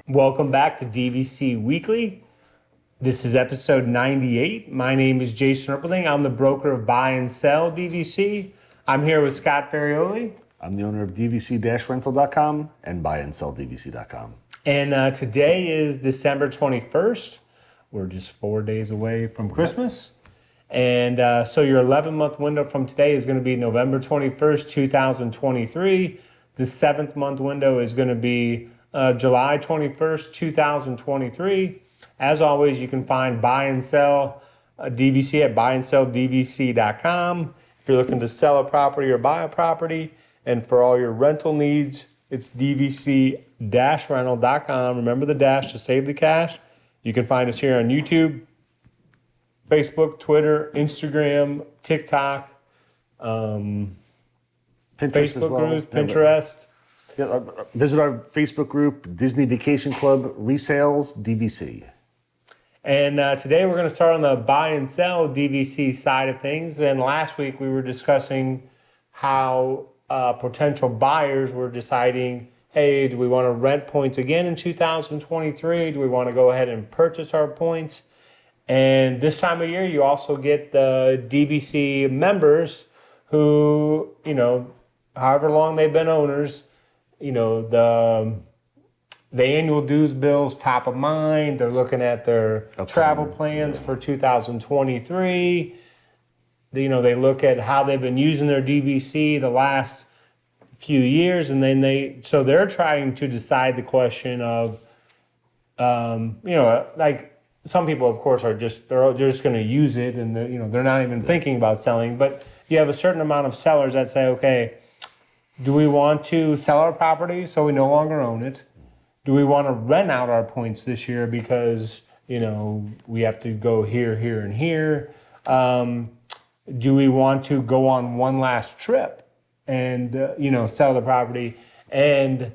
Welcome back to DVC Weekly. This is episode 98. My name is Jason Erpelding. I'm the broker of Buy and Sell DVC. I'm here with Scott Ferrioli. I'm the owner of DVC-Rental.com and BuyandSellDVC.com. And today is December 21st. We're just 4 days away from Christmas. And so your 11-month window from today is going to be November 21st, 2023. The 7th month window is going to be July 21st, 2023. As always, you can find Buy and Sell DVC at BuyandSellDVC.com. If you're looking to sell a property or buy a property, and for all your rental needs, it's DVC-Rental.com. Remember the dash to save the cash. You can find us here on YouTube, Facebook, Twitter, Instagram, TikTok, Pinterest Facebook as well. groups, Pinterest. Visit our Facebook group, Disney Vacation Club Resales DVC. And today we're going to start on the buy and sell DVC side of things. And last week we were discussing how potential buyers were deciding, hey, do we want to rent points again in 2023? Do we want to go ahead and purchase our points? And this time of year, you also get the DVC members who, however long they've been owners, the annual dues bill's top of mind. They're looking at their travel plans for 2023. They look at how they've been using their DVC the last few years, and then they're trying to decide the question of, like some people, of course, they're just going to use it, and they're not even thinking about selling. But you have a certain amount of sellers that say, okay, do we want to sell our property so we no longer own it? Do we want to rent out our points this year because, we have to go here, here, and here? Do we want to go on one last trip and, sell the property? And,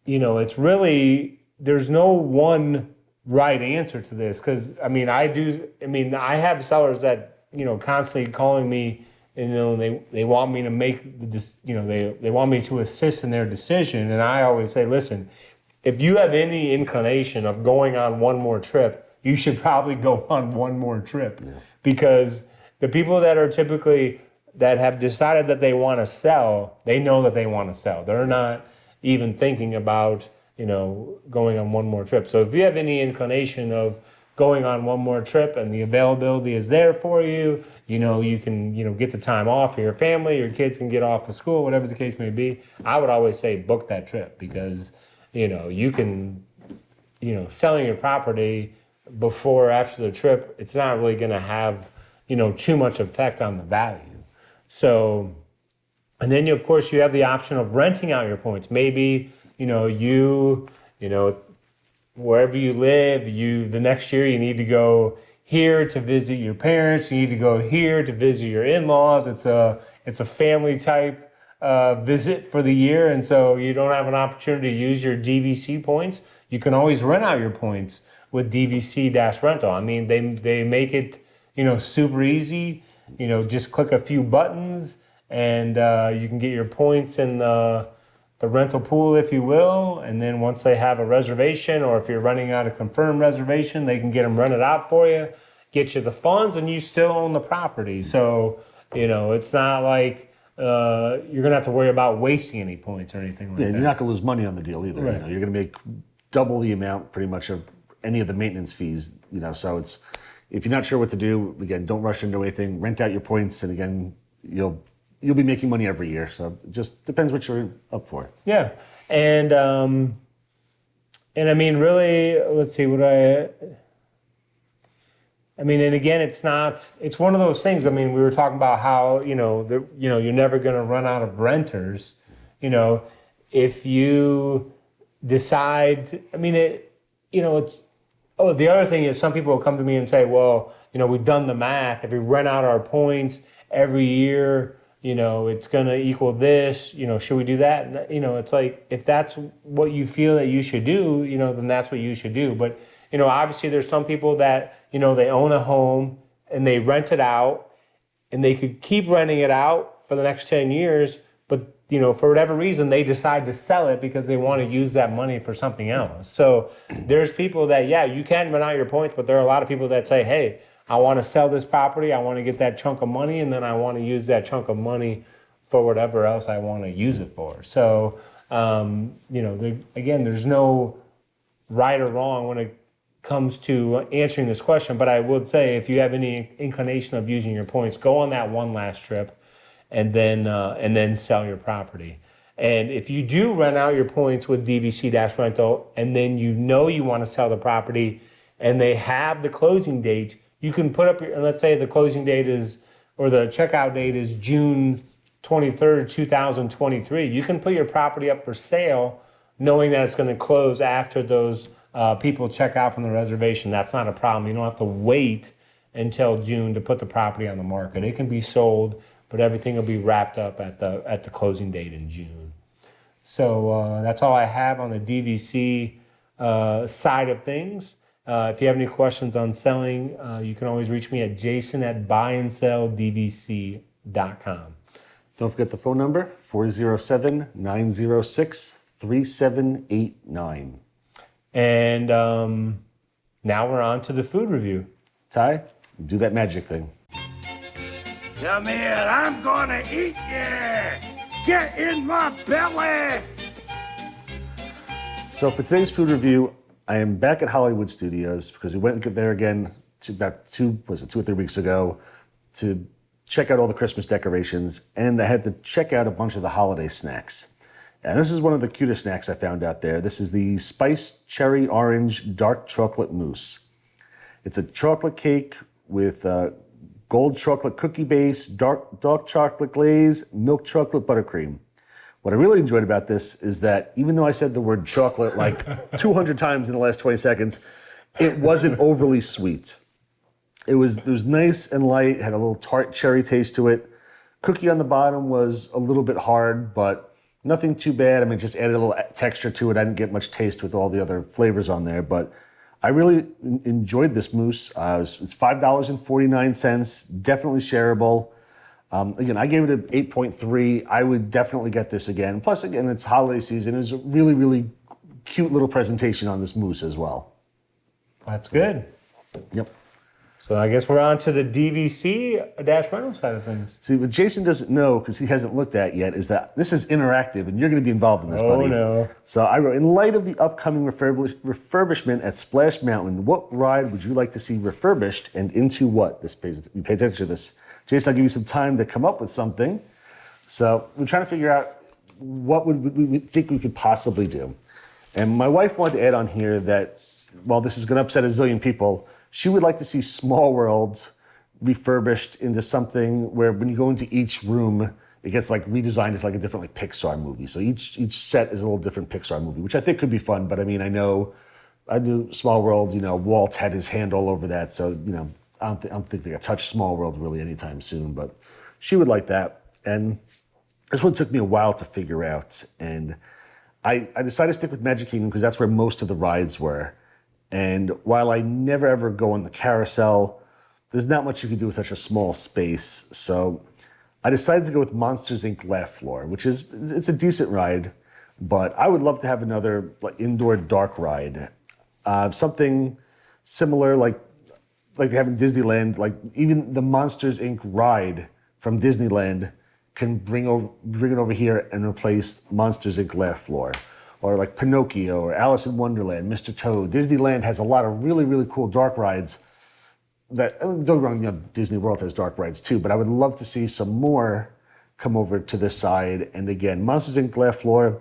it's really, there's no one right answer to this. Because, I have sellers that, constantly calling me, and, they want me to make they want me to assist in their decision. And I always say, listen, if you have any inclination of going on one more trip, you should probably go on one more trip. Yeah. Because the people that are typically, that have decided that they want to sell, they know that they want to sell. They're not even thinking about, going on one more trip. So if you have any inclination of going on one more trip and the availability is there for you, you can, get the time off for your family, your kids can get off of school, whatever the case may be, I would always say book that trip because, you can, selling your property before or after the trip, it's not really going to have, too much effect on the value. So, and then of course you have the option of renting out your points. Maybe, wherever you live, the next year you need to go here to visit your parents. You need to go here to visit your in-laws. It's a family type visit for the year, and so you don't have an opportunity to use your DVC points. You can always rent out your points with DVC-Rental. They make it super easy. Just click a few buttons, and you can get your points in the rental pool, if you will, and then once they have a reservation, or if you're running out a confirmed reservation, they can get them rented out for you, get you the funds, and you still own the property. So, it's not like you're going to have to worry about wasting any points or anything like that. Yeah, you're not going to lose money on the deal either. Right. You're going to make double the amount pretty much of any of the maintenance fees, so it's, if you're not sure what to do, again, don't rush into anything, rent out your points, and again, you'll be making money every year. So it just depends what you're up for. Yeah. And really, let's see and again, it's one of those things. We were talking about how, you're never going to run out of renters. If you decide, it's, the other thing is some people will come to me and say, well, we've done the math. If we rent out our points every year, it's going to equal this, should we do that? And, it's like, if that's what you feel that you should do, then that's what you should do. But, obviously there's some people that, they own a home and they rent it out and they could keep renting it out for the next 10 years, but for whatever reason, they decide to sell it because they want to use that money for something else. So there's people that, you can run out your points, but there are a lot of people that say, hey, I want to sell this property, I want to get that chunk of money, and then I want to use that chunk of money for whatever else I want to use it for. So, again, there's no right or wrong when it comes to answering this question, but I would say if you have any inclination of using your points, go on that one last trip and then sell your property. And if you do run out your points with DVC-Rental and then you want to sell the property and they have the closing date, you can put up let's say the closing date or the checkout date is June 23rd, 2023. You can put your property up for sale knowing that it's going to close after those people check out from the reservation. That's not a problem. You don't have to wait until June to put the property on the market. It can be sold, but everything will be wrapped up at the closing date in June. So that's all I have on the DVC side of things. If you have any questions on selling, you can always reach me at jason@buyandselldvc.com. Don't forget the phone number, 407-906-3789. And now we're on to the food review. Ty, do that magic thing. Come here, I'm gonna eat you! Get in my belly! So for today's food review, I am back at Hollywood Studios because we went there again about 2 or 3 weeks ago to check out all the Christmas decorations, and I had to check out a bunch of the holiday snacks. And this is one of the cutest snacks I found out there. This is the Spiced Cherry Orange Dark Chocolate Mousse. It's a chocolate cake with gold chocolate cookie base, dark chocolate glaze, milk chocolate buttercream. What I really enjoyed about this is that even though I said the word chocolate like 200 times in the last 20 seconds, it wasn't overly sweet. It was nice and light, had a little tart cherry taste to it. Cookie on the bottom was a little bit hard, but nothing too bad. I mean, just added a little texture to it. I didn't get much taste with all the other flavors on there, but I really enjoyed this mousse. It's $5.49, definitely shareable. Again, I gave it an 8.3. I would definitely get this again. Plus, again, it's holiday season. It was a really, really cute little presentation on this mousse as well. That's good. Yep. So I guess we're on to the DVC-Rental side of things. See, what Jason doesn't know, because he hasn't looked at yet, is that this is interactive, and you're going to be involved in this, buddy. Oh, no. So I wrote, in light of the upcoming refurbishment at Splash Mountain, what ride would you like to see refurbished and into what? You pay attention to this. Jason, I'll give you some time to come up with something. So we're trying to figure out what would we think we could possibly do. And my wife wanted to add on here that, while this is going to upset a zillion people, she would like to see Small World refurbished into something where when you go into each room, it gets like redesigned as like a different like Pixar movie. So each set is a little different Pixar movie, which I think could be fun. But I mean, I knew Small World, Walt had his hand all over that. So, I don't think they're going to touch Small World really anytime soon. But she would like that. And this one took me a while to figure out. And I decided to stick with Magic Kingdom because that's where most of the rides were. And while I never ever go on the carousel, there's not much you can do with such a small space. So I decided to go with Monsters, Inc. Laugh Floor, it's a decent ride, but I would love to have another like indoor dark ride. Something similar like they have in Disneyland, like even the Monsters, Inc. ride from Disneyland can bring it over here and replace Monsters, Inc. Laugh Floor. Or like Pinocchio or Alice in Wonderland, Mr. Toad. Disneyland has a lot of really, really cool dark rides that, don't get me wrong, Disney World has dark rides too, but I would love to see some more come over to this side. And again, Monsters, Inc. Laugh Floor,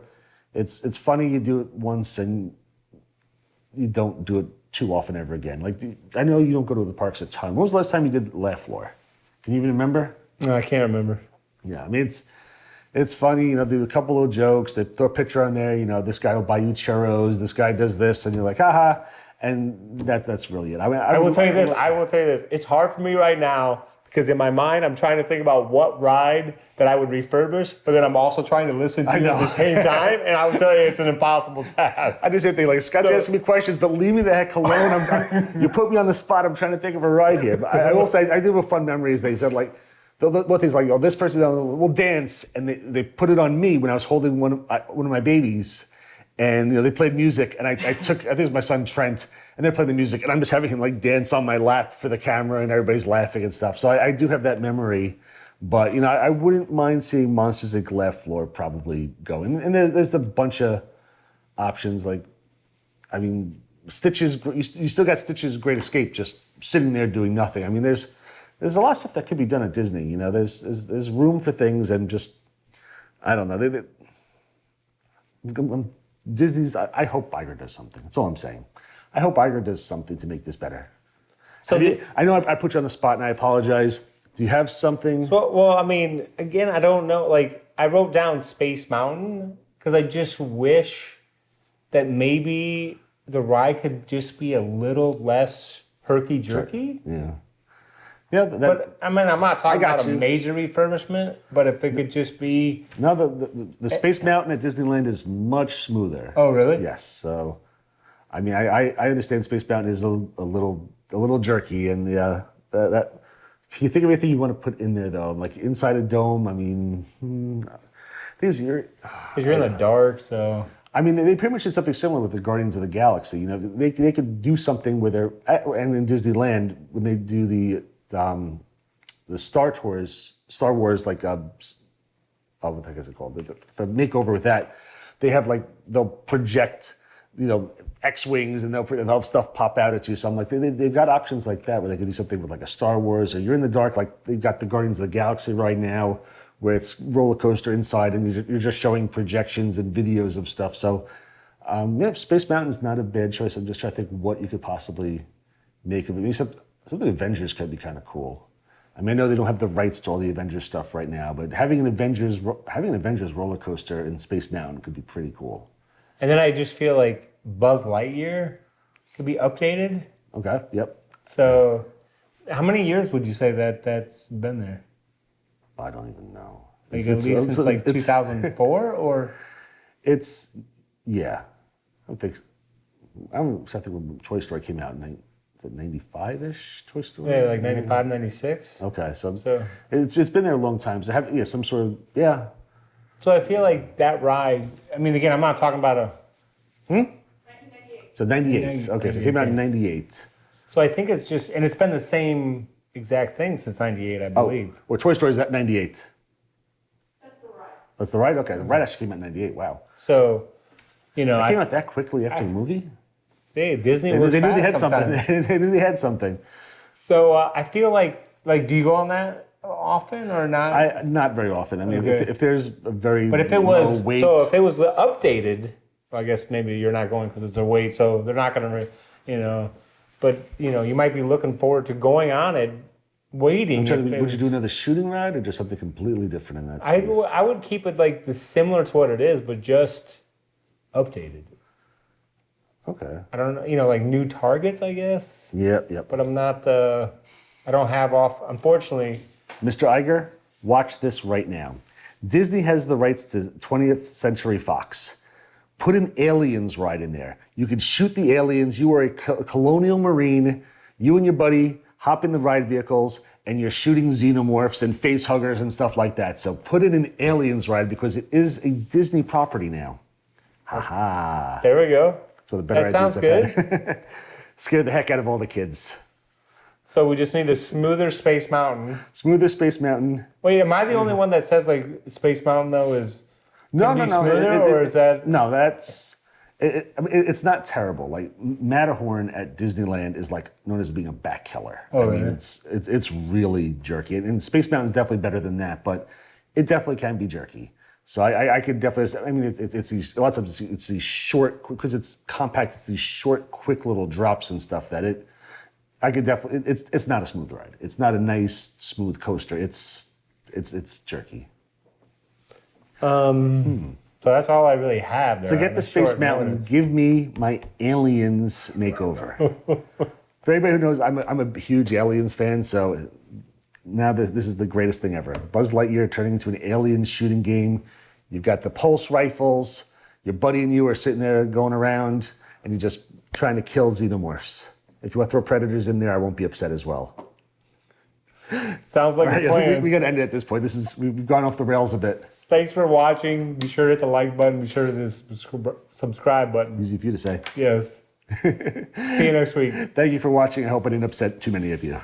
it's funny you do it once and you don't do it too often ever again. Like, I know you don't go to the parks a ton. When was the last time you did Laugh Floor? Can you even remember? No, I can't remember. Yeah, I mean, it's funny, do a couple little jokes. They throw a picture on there, this guy will buy you churros, this guy does this, and you're like, haha, and that's really it. I will tell you this. It's hard for me right now because in my mind, I'm trying to think about what ride that I would refurbish, but then I'm also trying to listen to it at the same time, and I would tell you it's an impossible task. I just say things like, Scott's asking me questions, but leave me the heck alone. You put me on the spot. I'm trying to think of a ride here. But I will say, I do have a fun memory as they said, like, What things like, oh, this person will dance, and they put it on me when I was holding one of my babies, and they played music, and I think it was my son Trent, and they're playing the music, and I'm just having him like dance on my lap for the camera, and everybody's laughing and stuff. So I do have that memory, but I wouldn't mind seeing Monsters Inc. Laugh Floor probably go, and there's a bunch of options like, I mean, Stitch's. You still got Stitch's Great Escape just sitting there doing nothing. I mean, there's a lot of stuff that could be done at Disney. There's room for things, and just I don't know. Disney's. I hope Iger does something. That's all I'm saying. I hope Iger does something to make this better. So I know I put you on the spot, and I apologize. Do you have something? Well, I mean, again, I don't know. Like, I wrote down Space Mountain because I just wish that maybe the ride could just be a little less herky-jerky. Yeah. Yeah, but I mean, I'm not talking about a major refurbishment, but if it could just be... No, the Space Mountain at Disneyland is much smoother. Oh, really? Yes. So, I mean, I understand Space Mountain is a little jerky, and yeah, that if you think of anything you want to put in there though, like inside a dome, I mean, because you're in the dark, so. I mean, they pretty much did something similar with the Guardians of the Galaxy. They could do something where they're, and in Disneyland when they do the Star Wars, like what the heck is it called? The makeover with that, they have like they'll project, X-wings, and they'll have stuff pop out at you. So I'm like, they've got options like that where they could do something with like a Star Wars, or you're in the dark, like they've got the Guardians of the Galaxy right now, where it's roller coaster inside, and you're just showing projections and videos of stuff. So, Space Mountain's not a bad choice. I'm just trying to think what you could possibly make of it. Maybe something Avengers could be kind of cool. I mean, I know they don't have the rights to all the Avengers stuff right now, but having an Avengers roller coaster in Space Mountain could be pretty cool. And then I just feel like Buzz Lightyear could be updated. Okay. Yep. So, how many years would you say that's been there? I don't even know. Like at least since like 2004, or? It's yeah. I don't think. I think when Toy Story came out in 95-ish. Toy Story. Yeah, like 95, 96. Okay, so it's been there a long time. So some sort of So I feel like that ride. I mean, again, I'm not talking about a. 1998. So 98. Okay, so it came out in 98. So I think it's just, and it's been the same exact thing since 98, I believe. Well, Toy Story is at 98. That's the ride. That's the ride? Okay, the ride actually came out in 98. Wow. So, it came out that quickly after the movie? Disney was They knew they had sometimes. something. They knew they had something. So I feel like do you go on that often or not? Not very often. I mean, Okay. if there's a very But if it low was, weight, so if it was updated, well, I guess maybe you're not going because it's a weight, so they're not going to, but you might be looking forward to going on it, waiting. would you do another shooting ride or just something completely different in that space? I would keep it like similar to what it is, but just updated. Okay. I don't know, like new targets, I guess. Yep. But I'm not. I don't have unfortunately. Mr. Iger, watch this right now. Disney has the rights to 20th Century Fox. Put an aliens ride in there. You can shoot the aliens. You are a colonial marine. You and your buddy hop in the ride vehicles, and you're shooting xenomorphs and face huggers and stuff like that. So put in an aliens ride because it is a Disney property now. Ha. There we go. So the better That sounds good. Scared the heck out of all the kids. So we just need a smoother Space Mountain. Smoother Space Mountain. Wait, am I the only one that says like Space Mountain though is No. smoother, or is that? No, that's. I mean, it's not terrible. Like Matterhorn at Disneyland is like known as being a back killer. Oh, I mean, really? it's really jerky, and Space Mountain is definitely better than that, but it definitely can be jerky. So I could definitely. I mean, it's these lots of it's these short because it's compact. It's these short, quick little drops and stuff that it. I could definitely. It's not a smooth ride. It's not a nice smooth coaster. It's jerky. So that's all I really have there. Forget the Space Mountain. Notice. Give me my Aliens makeover. For anybody who knows, I'm a huge Aliens fan, so now this is the greatest thing ever. Buzz Lightyear turning into an alien shooting game. You've got the pulse rifles. Your buddy and you are sitting there going around, and you're just trying to kill xenomorphs. If you want to throw predators in there, I won't be upset as well. Sounds like All right, a I think plan. we got to end it at this point. We've gone off the rails a bit. Thanks for watching. Be sure to hit the like button. Be sure to hit the subscribe button. Easy for you to say. Yes. See you next week. Thank you for watching. I hope I didn't upset too many of you.